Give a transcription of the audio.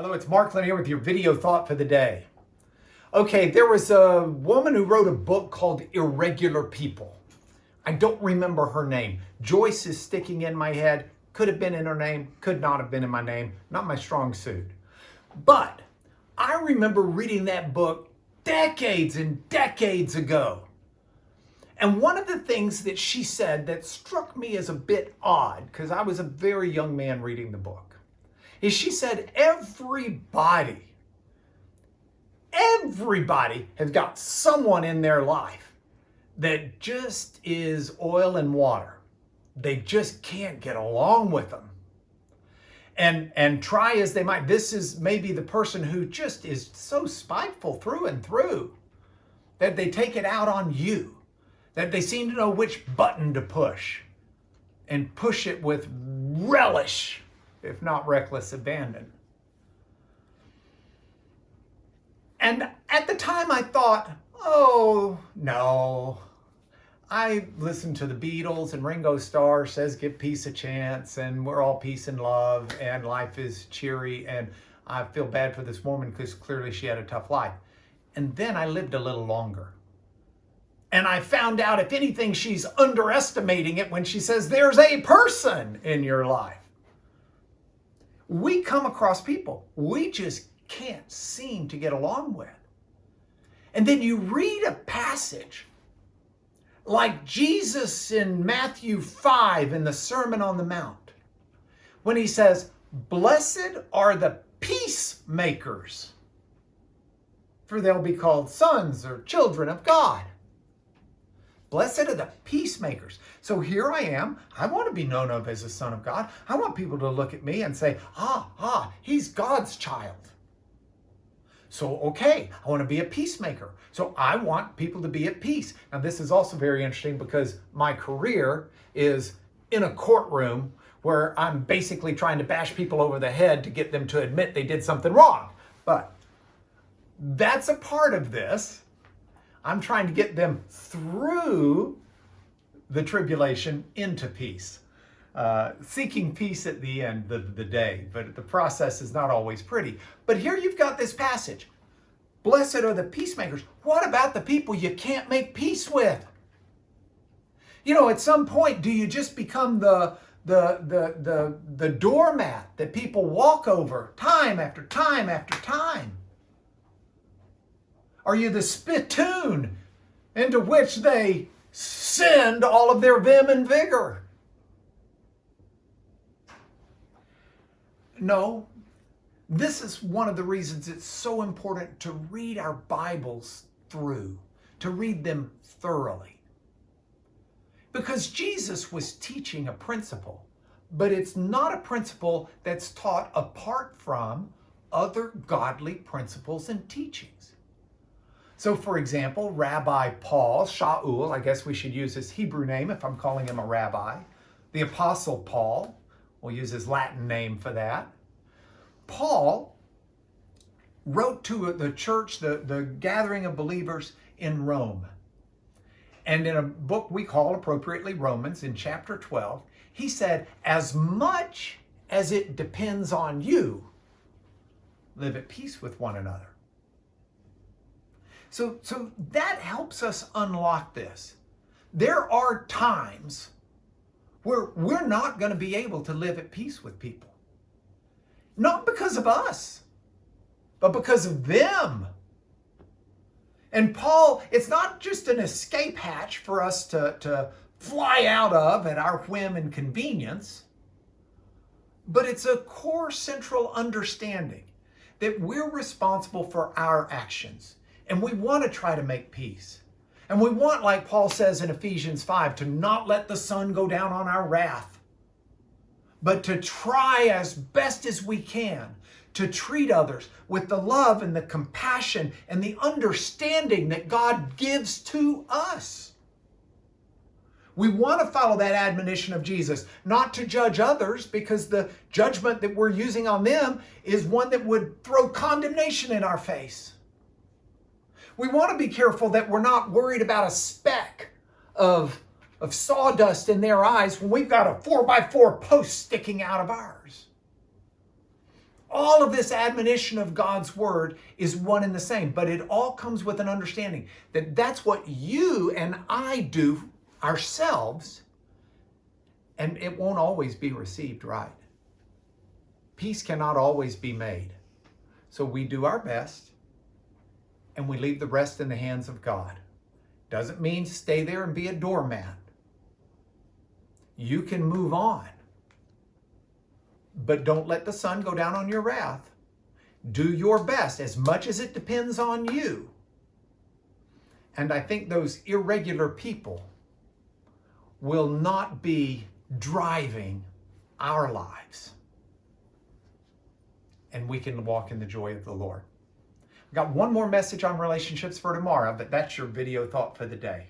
Hello, it's Mark Lanier with your video thought for the day. Okay, there was a woman who wrote a book called Irregular People. I don't remember her name. Joyce is sticking in my head. Could have been in her name, could not have been in my name. Not my strong suit. But I remember reading that book decades and decades ago. And one of the things that she said that struck me as a bit odd, because I was a very young man reading the book, is she said everybody has got someone in their life that just is oil and water. They just can't get along with them. And try as they might, this is maybe the person who just is so spiteful through and through that they take it out on you, that they seem to know which button to push and push it with relish, if not reckless abandon. And at the time I thought, oh, no. I listened to the Beatles and Ringo Starr says give peace a chance and we're all peace and love and life is cheery and I feel bad for this woman because clearly she had a tough life. And then I lived a little longer. And I found out, if anything, she's underestimating it when she says there's a person in your life. We come across people we just can't seem to get along with. And then you read a passage like Jesus in Matthew 5 in the Sermon on the Mount, when he says, "Blessed are the peacemakers, for they'll be called sons or children of God." Blessed are the peacemakers. So here I am. I want to be known of as a son of God. I want people to look at me and say, he's God's child. So, okay, I want to be a peacemaker. So I want people to be at peace. Now, this is also very interesting because my career is in a courtroom where I'm basically trying to bash people over the head to get them to admit they did something wrong. But that's a part of this. I'm trying to get them through the tribulation into peace. Seeking peace at the end of the day, but the process is not always pretty. But here you've got this passage. Blessed are the peacemakers. What about the people you can't make peace with? You know, at some point, do you just become the doormat that people walk over time after time after time? Are you the spittoon into which they send all of their vim and vigor? No, this is one of the reasons it's so important to read our Bibles through, to read them thoroughly. Because Jesus was teaching a principle, but it's not a principle that's taught apart from other godly principles and teachings. So, for example, Rabbi Paul, Shaul, I guess we should use his Hebrew name if I'm calling him a rabbi, the Apostle Paul, we'll use his Latin name for that. Paul wrote to the church, the gathering of believers in Rome. And in a book we call appropriately Romans, in chapter 12, he said, as much as it depends on you, live at peace with one another. So that helps us unlock this. There are times where we're not going to be able to live at peace with people. Not because of us, but because of them. And Paul, it's not just an escape hatch for us to fly out of at our whim and convenience, but it's a core central understanding that we're responsible for our actions. And we want to try to make peace. And we want, like Paul says in Ephesians 5, to not let the sun go down on our wrath, but to try as best as we can to treat others with the love and the compassion and the understanding that God gives to us. We want to follow that admonition of Jesus, not to judge others, because the judgment that we're using on them is one that would throw condemnation in our face. We want to be careful that we're not worried about a speck of sawdust in their eyes when we've got a 4x4 post sticking out of ours. All of this admonition of God's word is one and the same, but it all comes with an understanding that that's what you and I do ourselves, and it won't always be received right. Peace cannot always be made. So we do our best, and we leave the rest in the hands of God. Doesn't mean stay there and be a doormat. You can move on. But don't let the sun go down on your wrath. Do your best as much as it depends on you. And I think those irregular people will not be driving our lives. And we can walk in the joy of the Lord. I've got one more message on relationships for tomorrow, but that's your video thought for the day.